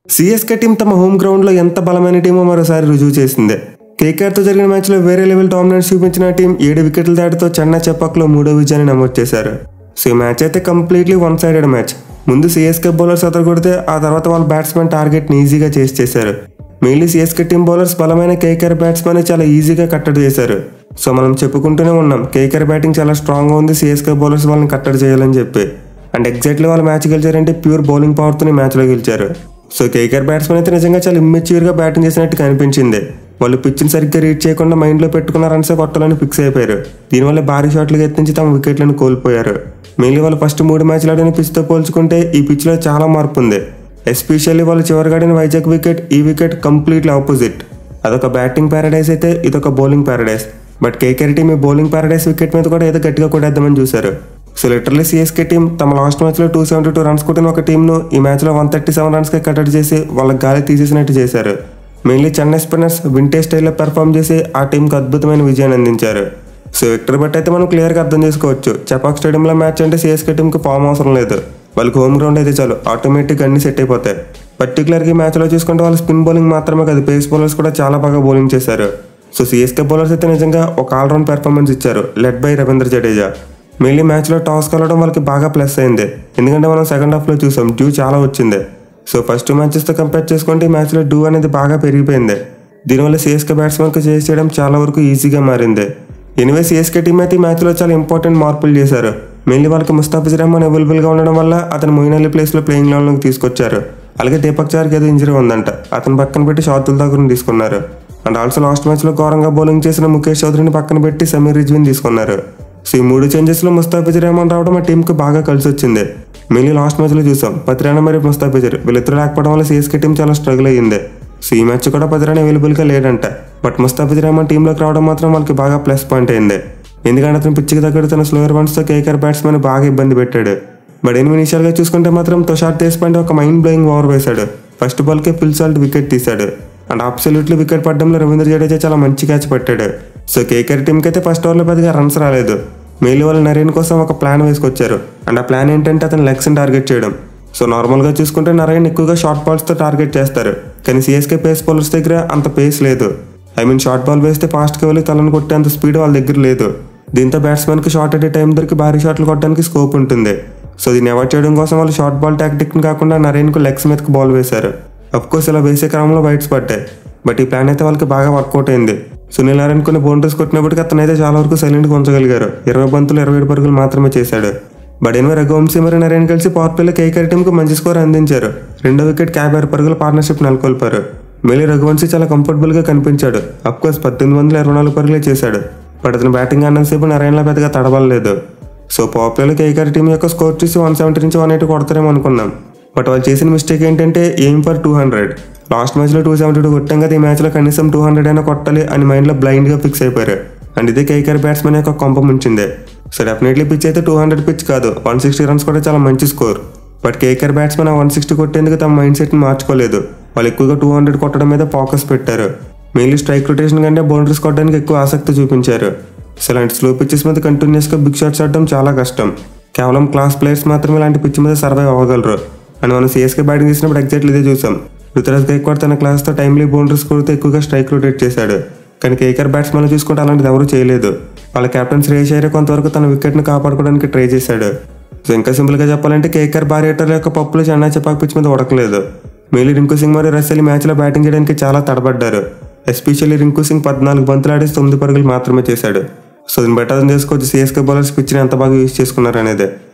CSK team తమ home గ్రౌండ్లో ఎంత బలమైన టీమో మరోసారి రుజువు చేసింది. కేకేఆర్తో జరిగిన మ్యాచ్లో వేరే లెవెల్ డామినెన్స్ చూపించిన టీం 7 వికెట్ల తేడాతో చెన్నై చెపాక్లో 3వ విజయాన్ని నమోదు చేశారు. సో ఈ మ్యాచ్ అయితే కంప్లీట్లీ వన్ సైడెడ్ మ్యాచ్. ముందు సిఎస్కే బౌలర్స్ అదరగొడితే ఆ తర్వాత వాళ్ళ బ్యాట్స్మెన్ టార్గెట్ని ఈజీగా చేశారు. మెయిన్లీ సిఎస్కే టీం బౌలర్స్ బలమైన కేకేఆర్ బ్యాట్స్మెన్ చాలా ఈజీగా కట్టడి చేశారు. సో మనం చెప్పుకుంటూనే ఉన్నాం కేకేఆర్ బ్యాటింగ్ చాలా స్ట్రాంగ్గా ఉంది, సిఎస్కే బౌలర్స్ వాళ్ళని కట్టడి చేయాలని చెప్పి. అండ్ ఎగ్జాక్ట్లీ వాళ్ళు మ్యాచ్ గెలిచారంటే ప్యూర్ బౌలింగ్ పవర్తో మ్యాచ్లో గెలిచారు. సో కేకేఆర్ బ్యాట్స్మెన్ అయితే నిజంగా చాలా ఇమ్మెచ్యూర్గా బ్యాటింగ్ చేసినట్టు కనిపించింది. వాళ్ళు పిచ్ని సరిగ్గా రీడ్ చేయకుండా మైండ్లో పెట్టుకున్న రన్సే కొట్టాలని ఫిక్స్ అయిపోయారు. దీనివల్ల భారీ షాట్లుగా ఎత్తించి తమ వికెట్లను కోల్పోయారు. మెయిన్లీ వాళ్ళు ఫస్ట్ 3 మ్యాచ్లు ఆడిన పిచ్తో పోల్చుకుంటే ఈ పిచ్లో చాలా మార్పు ఉంది. ఎస్పెషల్లీ వాళ్ళు చివరిగా ఆడిన వైజాగ్ వికెట్, ఈ వికెట్ కంప్లీట్లీ ఆపోజిట్. అదొక బ్యాటింగ్ ప్యారడైజ్ అయితే ఇదొక bowling Paradise. But KKR team ఈ బౌలింగ్ ప్యారడైజ్ వికెట్ మీద కూడా ఏదో గట్టిగా కొట్టేద్దామని చూశారు. సో లిటరల్లీ సిఎస్కే టీం తమ లాస్ట్ మ్యాచ్లో 272 రన్స్ కొట్టిన ఒక టీంను ఈ మ్యాచ్లో 137 రన్స్కి కట్టడి చేసి వాళ్ళకి గాలి తీసేసినట్టు చేశారు. మెయిన్లీ చెన్నై స్పిన్నర్స్ వింటేజ్ స్టైల్లో పెర్ఫామ్ చేసి ఆ టీంకి అద్భుతమైన విజయాన్ని అందించారు. సో విక్టరీ బట్టి అయితే మనం క్లియర్గా అర్థం చేసుకోవచ్చు, చెపాక్ స్టేడియంలో మ్యాచ్ అంటే సిఎస్కే టీంకి ఫామ్ అవసరం లేదు. వాళ్ళకి హోమ్ గ్రౌండ్ అయితే చాలు, ఆటోమేటిక్గా అన్ని సెట్ అయిపోతాయి. పర్టికులర్గా ఈ మ్యాచ్లో చూసుకుంటే వాళ్ళు స్పిన్ బౌలింగ్ మాత్రమే కాదు, పేస్ బౌలర్స్ కూడా చాలా బాగా బౌలింగ్ చేశారు. సో సిఎస్కే బౌలర్స్ అయితే నిజంగా ఒక ఆల్రౌండ్ పెర్ఫార్మెన్స్ ఇచ్చారు, led by Ravindra Jadeja. Mainly మ్యాచ్లో టాస్ కలవడం వాళ్ళకి బాగా ప్లస్ అయింది, ఎందుకంటే మనం సెకండ్ హాఫ్లో చూసాం డ్యూ చాలా వచ్చింది. సో ఫస్ట్ మ్యాచెస్తో కంపేర్ చేసుకుంటే ఈ మ్యాచ్లో డ్యూ అనేది బాగా పెరిగిపోయింది. దీనివల్ల సిఎస్కే బ్యాట్స్మెన్కి చేసి చేయడం చాలా వరకు ఈజీగా మారింది. ఎనివే సిఎస్కే టీం అయితే ఈ మ్యాచ్లో చాలా ఇంపార్టెంట్ మార్పులు చేశారు. మెయిన్లీ వాళ్ళకి ముస్తాఫిజుర్ రహమాన్ అవైలబుల్గా ఉండడం వల్ల అతను మొయిన్ అలీ ప్లేస్లో ప్లేయింగ్ లెవెన్లోకి తీసుకొచ్చారు. అలాగే దీపక్ చార్కి ఏదో ఇంజరీ ఉందంట, అతను పక్కన పెట్టి షార్దుల్ ఠాకూర్ని తీసుకున్నారు. అండ్ ఆల్సో లాస్ట్ మ్యాచ్లో ఘోరంగా బౌలింగ్ చేసిన ముఖేష్ చౌదరిని పక్కన పెట్టి సమీర్ రిజ్వీని తీసుకున్నారు. సో ఈ 3 చేంజెస్లో ముస్తాఫిజుర్ రహమాన్ రావడం ఆ టీంకి బాగా కలిసి వచ్చింది. మెయిన్లీ లాస్ట్ మ్యాచ్లో చూసాం పతిరానా మరియు ముస్తాఫిజుర్ వీళ్ళిద్దరు లేకపోవడం వల్ల సిఎస్కే టీం చాలా స్ట్రగుల్ అయ్యింది. సో ఈ మ్యాచ్ కూడా పతిరానా అవైలబుల్గా లేడంట, బట్ ముస్తాఫిజుర్ రహమాన్ టీంలోకి రావడం మాత్రం వాళ్ళకి బాగా ప్లస్ పాయింట్ అయింది. ఎందుకంటే అతను పిచ్చికి తగ్గట్టు తన స్లోయర్ వన్స్తో కేకేఆర్ బ్యాట్స్మెన్ బాగా ఇబ్బంది పెట్టాడు. బట్ 8 నిమిషాలుగా చూసుకుంటే మాత్రం తుషార్ దేశ్పాండే ఒక మైండ్ బ్లోయింగ్ ఓవర్ వేశాడు. ఫస్ట్ బాల్కే ఫుల్ సాల్ట్ వికెట్ తీశాడు. అండ్ అబ్సల్యూట్లీ వికెట్ పడడంలో రవీంద్ర జడేజా చాలా మంచి క్యాచ్ పట్టాడు. సో కేకేఆర్ టీంకి అయితే ఫస్ట్ ఓవర్లో పెద్దగా రన్స్ రాలేదు. మెయిన్లీ వాళ్ళు నరేన్ కోసం ఒక ప్లాన్ వేసుకొచ్చారు. అండ్ ఆ ప్లాన్ ఏంటంటే అతను లెగ్స్ని టార్గెట్ చేయడం. సో నార్మల్గా చూసుకుంటే నరేన్ ఎక్కువగా షార్ట్ బాల్స్తో టార్గెట్ చేస్తారు, కానీ సిఎస్కే పేస్ బౌలర్స్ దగ్గర అంత పేస్ లేదు. షార్ట్ బాల్ వేస్తే ఫాస్ట్గా వెళ్ళి తలను కొట్టేంత స్పీడ్ వాళ్ళ దగ్గర లేదు. దీంతో బ్యాట్స్మెన్కి షార్ట్ అట్ ఏ టైం దొరికి భారీ షాట్లు కొట్టడానికి స్కోప్ ఉంటుంది. సో దీన్ని అవాయిడ్ చేయడం కోసం వాళ్ళు షార్ట్ బాల్ టాక్టిక్ని కాకుండా నరేన్కు లెగ్స్ మీదకి బాల్ వేశారు. అఫ్కోర్స్ ఇలా వేసే క్రమంలో వైట్స్ పడ్డాయి, బట్ ఈ ప్లాన్ అయితే వాళ్ళకి బాగా వర్కౌట్ అయింది. సునీల్ నారాయణ కొన్ని బౌండరీస్ కొట్టినప్పటికీ అతనైతే చాలా వరకు సైలెంట్గా ఉంచగలిగారు. 20 బంతులు 27 పరుగులు మాత్రమే చేశాడు. బట్ ఎనిమిది రఘువంశీ మరియు నరేన్ కలిసి పవర్ ప్లేలో కేకేఆర్ టీంకు మంచి స్కోర్ అందించారు. 2వ వికెట్ 56 పరుగుల పార్ట్నర్షిప్ నెలకొల్పారు. మెయిన్లీ రఘువంశీ చాలా కంఫర్టబుల్గా కనిపించాడు. అఫ్కోర్స్ 1824 పరుగులే చేశాడు, బట్ అతను బ్యాటింగ్ అన్నంతసేపు నరేన్లో పెద్దగా తడబడలేదు. సో పవర్ ప్లేలో కేకేఆర్ టీం యొక్క స్కోర్ చూసి 170 నుంచి 180 కొడతారేమో అనుకున్నాం. బట్ వాళ్ళు చేసిన మిస్టేక్ ఏంటంటే ఎయిమ్ ఫర్ 200. లాస్ట్ మ్యాచ్లో 272 కొట్టాం కదా, ఈ మ్యాచ్లో కనీసం 200 అయినా కొట్టాలి అని మైండ్లో బ్లైండ్గా ఫిక్స్ అయిపోయారు. అండ్ ఇదే కేకేఆర్ బ్యాట్స్మెన్ యొక్క కొంప ముంచింది. సో డెఫినెట్లీ పిచ్ అయితే 200 పిచ్ కాదు, 160 రన్స్ కూడా చాలా మంచి స్కోర్. బట్ కేకేఆర్ బ్యాట్స్మెన్ ఆ 160 కొట్టేందుకు తమ మైండ్ సెట్ని మార్చుకోలేదు. వాళ్ళు ఎక్కువగా 200 కొట్టడం మీద ఫోకస్ పెట్టారు. మెయిన్లీ స్ట్రైక్ రొటేషన్ కంటే బౌండరీస్ కొట్టడానికి ఎక్కువ ఆసక్తి చూపించారు. సో ఇలాంటి స్లో పిచ్చెస్ మీద కంటిన్యూస్గా బిగ్ షాట్స్ ఆడడం చాలా కష్టం. కేవలం క్లాస్ ప్లేయర్స్ మాత్రమే ఇలాంటి పిచ్ మీద సర్వైవ్ అవ్వగలరు. అని మనం సిఎస్కే బ్యాటింగ్ చేసినప్పుడు ఎగ్జాక్ట్లీ ఇదే చూసాం. రుతురాజ్ గైక్వాడ్ తన క్లాస్తో టైమ్లీ బౌండరీస్ కొడితే ఎక్కువగా స్ట్రైక్ రొటేట్ చేశాడు. కానీ కేకేఆర్ బ్యాట్స్మెన్ చూసుకుంటే అలాంటిది ఎవరూ చేయలేదు. వాళ్ళ కెప్టెన్ శ్రేయస్ అయ్యర్ కొంతవరకు తన వికెట్ను కాపాడుకోవడానికి ట్రై చేశాడు. సో ఇంకా సింపుల్గా చెప్పాలంటే కేకేఆర్ భారీ హిట్టర్ల యొక్క పప్పులు చెన్నై చెపాక్ పిచ్ మీద ఉడకలేదు. మెయిన్లీ రింకు సింగ్ మరియు రసెల్ ఈ మ్యాచ్లో బ్యాటింగ్ చేయడానికి చాలా తడబడ్డారు. ఎస్పెషల్లీ రింకు సింగ్ 14 బంతులు ఆడేసి 9 పరుగులు మాత్రమే చేశాడు. సో దీన్ని బట్టి అర్థం చేసుకోవచ్చు సిఎస్కే బౌలర్స్ పిచ్ని ఎంత బాగా యూజ్ చేసుకున్నారు అనేది.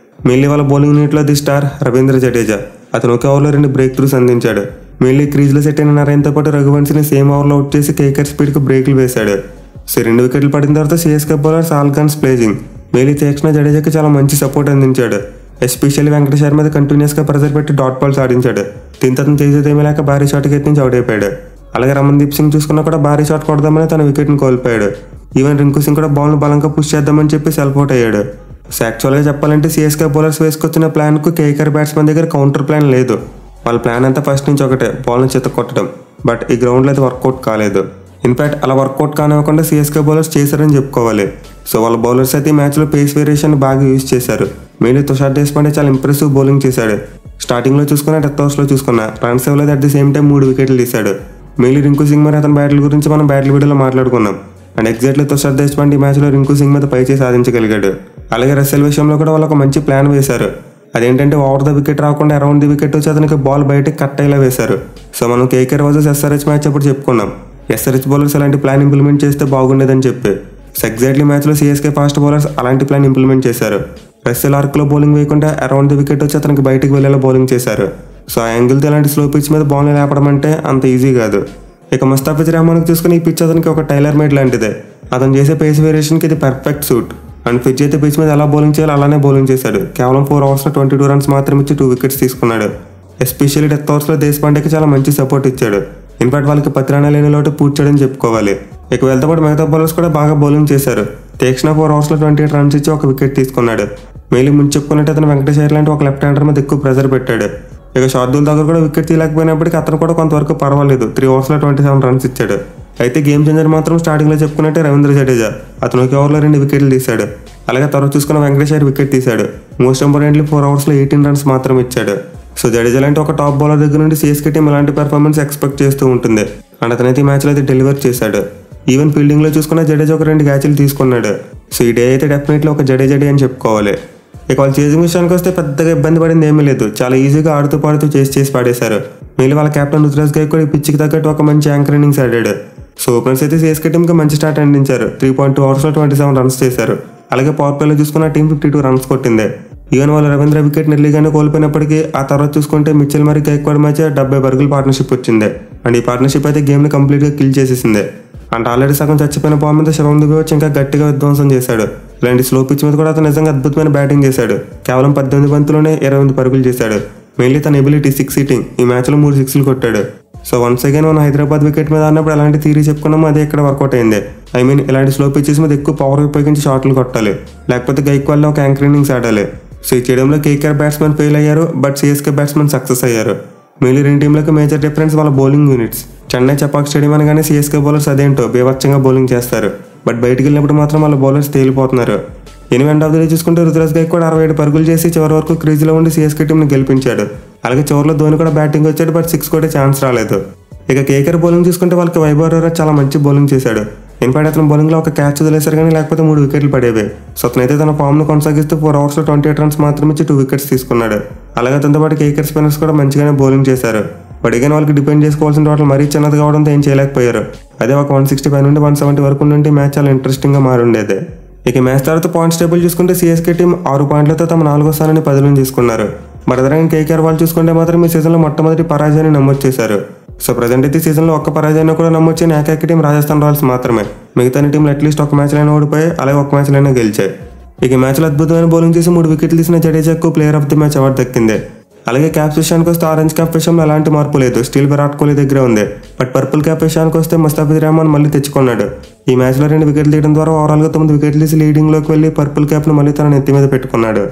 మెయిన్లీ వాళ్ళ బౌలింగ్ యూనిట్లో ది స్టార్ రవీంద్ర జడేజా. అతను ఒక ఓవర్లో 2 బ్రేక్ త్రూస్ అందించాడు. మెయిన్లీ క్రీజ్లో సెట్ అయిన నరేన్తో పాటు రఘువంశీని సేమ్ ఓవర్లో అవుట్ చేసి కేకేఆర్ స్పీడ్కి బ్రేక్లు వేశాడు. సో 2 వికెట్లు పడిన తర్వాత CSK bowlers all guns blazing. Mainly Theekshana జడేజాకి చాలా మంచి సపోర్ట్ అందించాడు. ఎస్పెషల్లీ వెంకటేష్ అయ్యర్ మీద కంటిన్యూస్గా ప్రెజర్ పెట్టి డాట్ బాల్స్ ఆడించాడు. దీంతో అతను చేసేదేమీ లేక భారీ షాట్కి ఎత్తించి అవుట్ అయిపోయాడు. అలాగే రమన్దీప్ సింగ్ చూసుకున్నా కూడా భారీ షాట్ కొడదామని తన వికెట్ని కోల్పోయాడు. ఈవెన్ రింకు సింగ్ కూడా బాల్ను బలంగా పుష్ చేద్దామని చెప్పి సెల్ఫ్ అవుట్ అయ్యాడు. సో యాక్చువల్గా చెప్పాలంటే సిఎస్కే బౌలర్స్ వేసుకొచ్చిన ప్లాన్కు కేకేఆర్ బ్యాట్స్మెన్ దగ్గర కౌంటర్ ప్లాన్ లేదు. వాళ్ళ ప్లాన్ అంతా ఫస్ట్ నుంచి ఒకటే, బాల్ను చేత కొట్టడం. బట్ ఈ గ్రౌండ్లో అయితే వర్కౌట్ కాలేదు. ఇన్ఫాక్ట్ అలా వర్కౌట్ కానివ్వకుండా సిఎస్కే బౌలర్స్ చేశారని చెప్పుకోవాలి. సో వాళ్ళ బౌలర్స్ అయితే ఈ మ్యాచ్లో పేస్ వేరియేషన్ బాగా యూజ్ చేశారు. మెయిన్లీ తుషార్ దేశ్పాండే చాలా ఇంప్రెసివ్ బౌలింగ్ చేశాడు. స్టార్టింగ్లో చూసుకున్న డెత్ ఓవర్స్లో చూసుకున్న రన్స్ ఇవ్వలేదు, అట్ ది సేమ్ టైం 3 వికెట్లు తీశాడు. మెయిన్లీ రింకు సింగ్ మరి అతని బ్యాట్ల గురించి మనం బ్యాట్ల వీడియోలో మాట్లాడుకున్నాం. అండ్ ఎగ్జాక్ట్లీ తుషార్ దేశ్పాండే ఈ మ్యాచ్లో రింకు సింగ్ మీద పై చేసి సాధించగలిగాడు. అలాగే రసెల్ విషయంలో కూడా వాళ్ళు ఒక మంచి ప్లాన్ వేశారు. అదేంటంటే ఓవర్ ద వికెట్ రాకుండా అరౌండ్ ది వికెట్ వచ్చి అతనికి బాల్ బయటకి కట్ అయ్యేలా వేశారు. సో మనం కేకేఆర్ వర్సెస్ ఎస్ఆర్హెచ్ మ్యాచ్ అప్పుడు చెప్పుకున్నాం ఎస్ఆర్హెచ్ బౌలర్స్ అలాంటి ప్లాన్ ఇంప్లిమెంట్ చేస్తే బాగుండేదని చెప్పి. సో ఎగ్జాక్ట్లీ మ్యాచ్లో సిఎస్కే ఫాస్ట్ బౌలర్స్ అలాంటి ప్లాన్ ఇంప్లిమెంట్ చేశారు. రసెల్ ఆర్క్లో బౌలింగ్ వేయకుండా అరౌండ్ ది వికెట్ వచ్చి అతనికి బయటకు వెళ్ళేలా బౌలింగ్ చేశారు. సో ఆ యాంగిల్తో ఇలాంటి స్లో పిచ్ మీద బాల్ని లేపడం అంటే అంత ఈజీ కాదు. ఇక ముస్తాఫిజ్ రెహమాన్కి చూసుకుని ఈ పిచ్ అతనికి ఒక టైలర్ మేడ్ లాంటిదే. అతను చేసే పేస్ వేరియేషన్కి ఇది పర్ఫెక్ట్ సూట్. అండ్ పిచ్ అయితే పిచ్ మీద ఎలా బౌలింగ్ చేయాలో అలానే బౌలింగ్ చేశాడు. కేవలం 4 ఓవర్స్లో 22 రన్స్ మాత్రం ఇచ్చి 2 వికెట్స్ తీసుకున్నాడు. ఎస్పెషల్లీ డెత్ ఓవర్స్లో దేశపాండేకి చాలా మంచి సపోర్ట్ ఇచ్చాడు. ఇన్ఫాక్ట్ వాళ్ళకి 10 రన్లు లేని లోటు పూడ్చాడని చెప్పుకోవాలి. ఇక వీళ్ళతో పాటు మిగతా బౌలర్స్ కూడా బాగా బౌలింగ్ చేశారు. తీక్షణ 4 ఓవర్స్లో 28 రన్స్ ఇచ్చి 1 వికెట్ తీసుకున్నాడు. మెయిన్లీ ముందు చెప్పుకున్నట్టు అతను వెంకటేష్ అయ్యర్ లాంటి ఒక లెఫ్ట్ హ్యాండర్ మీద ఎక్కువ ప్రెజర్ పెట్టాడు. ఇక షార్దుల్ దగ్గర కూడా వికెట్ తీయలేకపోయినప్పటికీ అతను కూడా కొంతవరకు పర్వాలేదు. 3 ఓవర్స్లో 27 రన్స్ ఇచ్చాడు. అయితే గేమ్ చేంజర్ మాత్రం స్టార్టింగ్లో చెప్పుకున్నట్టే రవీంద్ర జడేజా. అతను ఒక ఓవర్లో 2 వికెట్లు తీశాడు. అలాగే తర్వాత చూసుకున్న వెంకటేష్ అయ్యర్ వికెట్ తీశాడు. మోస్ట్ ఇంపార్టెంట్లీ 4 ఓవర్స్లో 18 రన్స్ మాత్రం ఇచ్చాడు. సో జడేజా లాంటి ఒక టాప్ బౌలర్ దగ్గర నుండి సిఎస్కే టీం ఇలాంటి పెర్ఫార్మెన్స్ ఎక్స్పెక్ట్ చేస్తూ ఉంటుంది. అండ్ అతనైతే ఈ మ్యాచ్లో అయితే డెలివర్ చేశాడు. ఈవెన్ ఫీల్డింగ్లో చూసుకున్న జడేజా ఒక 2 క్యాచ్లు తీసుకున్నాడు. సో ఈ డే అయితే డెఫినెట్లీ ఒక జడేజా డే అని చెప్పుకోవాలి. ఇక వాళ్ళు చేసింగ్ విషయానికి వస్తే పెద్దగా ఇబ్బంది పడింది ఏమీ లేదు. చాలా ఈజీగా ఆడుతూ పాడుతూ చేసి పాడేశారు. మెయిన్లీ వాళ్ళ కెప్టెన్ రుతురాజ్ గైక్వాడ్ ఈ పిచ్చికి తగ్గట్టు ఒక మంచి యాంకర్ ఇన్నింగ్స్ ఆడాడు. సో ఓపెనర్స్ అయితే సిఎస్కే టీంకి మంచి స్టార్ట్ అందించారు. 3.2 ఓవర్స్లో 27 రన్స్ చేశారు. అలాగే పవర్ ప్లేలో చూసుకున్న టీం 52 రన్స్ కొట్టింది. ఈవెన్ వాళ్ళు రవీంద్ర వికెట్ నెర్లీగానే కోల్పోయినప్పటికీ ఆ తర్వాత చూసుకుంటే మిచెల్ మరి గైక్వాడ్ మధ్య 70 పరుగుల పార్ట్నర్షిప్ వచ్చింది. అండ్ ఈ పార్ట్నర్షిప్ అయితే గేమ్ని కంప్లీట్గా కిల్ చేసేసింది. అంటే ఆల్రెడీ సగం చచ్చిపోయిన బాల్ మీద శివం దుబే వచ్చి ఇంకా గట్టిగా విధ్వంసం చేశాడు. ఇలాంటి స్లో పిచ్ మీద కూడా అతను నిజంగా అద్భుతమైన బ్యాటింగ్ చేశాడు. కేవలం 18 బంతుల్లోనే 28 పరుగులు చేశాడు. మెయిన్లీ తన ఎబిలిటీ 6 సీటింగ్. ఈ మ్యాచ్లో 3 సిక్స్లు కొట్టాడు. సో వన్స్ అగైన్ మనం హైదరాబాద్ వికెట్ మీద ఆడినప్పుడు ఎలాంటి థియరీ చెప్పుకున్నామో అదే ఇక్కడ వర్కౌట్ అయింది. ఐ మీన్ ఇలాంటి స్లో పిచెస్ మీద ఎక్కువ పవర్ ఉపయోగించి షాట్లు కొట్టాలి, లేకపోతే గైక్వాడ్లో ఒక యాంకర్ ఇన్నింగ్స్ ఆడాలి. సో ఈ చేయడంలో కేకేఆర్ బ్యాట్స్మెన్ ఫెయిల్ అయ్యారు, బట్ సిఎస్కే బ్యాట్స్మెన్ సక్సెస్ అయ్యారు. మెయిన్లీ 2 టీంలకు మేజర్ డిఫరెన్స్ వాళ్ళ bowling units. Chennai Chepauk stadium అనగానే సిఎస్కే బౌలర్స్ అదేంటో బేవర్చంగా బౌలింగ్ చేస్తారు, బట్ బయటికి వెళ్ళినప్పుడు మాత్రం వాళ్ళ బౌలర్స్ తేలిపోతున్నారు. ఎండ్ ఆఫ్ ది డే చూసుకుంటే రుతురాజ్ గైక్వాడ్ 67 పరుగులు చేసి చివరి వరకు క్రీజ్లో ఉండి సిఎస్కే టీంని గెలిపించాడు. అలాగే చివరిలో ధోని కూడా బ్యాటింగ్ వచ్చాడు, బట్ 6 కొట్టే ఛాన్స్ రాలేదు. ఇక కేకేఆర్ బౌలింగ్ చూసుకుంటే వాళ్ళకి వైభవ్ యువరాజ్ చాలా మంచి బౌలింగ్ చేశాడు. ఇన్ఫాక్ట్ అతను బౌలింగ్లో ఒక క్యాచ్ వదిలేశారు కానీ లేకపోతే 3 వికెట్లు పడేవి. సో అతనైతే తన ఫామ్ను కొనసాగిస్తూ 4 ఓవర్స్లో 28 రన్స్ మాత్రం ఇచ్చి 2 వికెట్స్ తీసుకున్నాడు. అలాగే అతనితో పాటు కేకేఆర్ స్పిన్నర్స్ కూడా మంచిగానే బౌలింగ్ చేశారు. బట్ again వాళ్ళకి డిపెండ్ చేసుకోవాల్సిన టోటల్ మరీ చిన్నది కావడంతో ఏం చేయలేకపోయారు. అదే ఒక 165 నుండి 170 వరకు ఉంటే మ్యాచ్ చాలా ఇంట్రెస్టింగ్గా మారుండేది. ఇక మ్యాచ్ తర్వాత పాయింట్స్ టేబుల్ చూసుకుంటే సిఎస్కే టీం 6 పాయింట్లతో తమ 4వ స్థానాన్ని 10 తీసుకున్నారు. మరి అదనంగా కేకేఆర్ వాళ్ళు చూసుకుంటే మాత్రం ఈ సీజన్లో మొట్టమొదటి పరాజయాన్ని నమోదు చేశారు. సో ప్రజెంట్ అయితే సీజన్లో ఒక్క పరాజయాన్ని కూడా నమోదు చేయని ఏకైక టీం రాజస్థాన్ రాయల్స్ మాత్రమే. మిగతా టీంలు అట్లీస్ట్ ఒక మ్యాచ్లైనా ఓడిపోయాయి, అలాగే ఒక మ్యాచ్లైనా గెలిచాయి. ఇక మ్యాచ్లో అద్భుతమైన బౌలింగ్ చేసి 3 వికెట్లు తీసిన జడేజాకు player of the match award దక్కింది. అలాగే క్యాప్స్ విషయానికి వస్తే ఆరెంజ్ క్యాప్ విషయంలో ఎలాంటి మార్పు లేదు, స్టిల్ విరాట్ కోహ్లీ దగ్గర ఉంది. బట్ పర్పుల్ క్యాప్ విషయానికి వస్తే ముస్తాఫిజ్ రెహమాన్ మళ్ళీ తెచ్చుకున్నాడు. ఈ మ్యాచ్లో 2 వికెట్లు తీయడం ద్వారా ఓవరాల్గా 9 వికెట్లు తీసి లీడింగ్లోకి వెళ్ళి పర్పుల్ క్యాప్ను మళ్ళీ తన నెత్తి మీద పెట్టుకున్నాడు.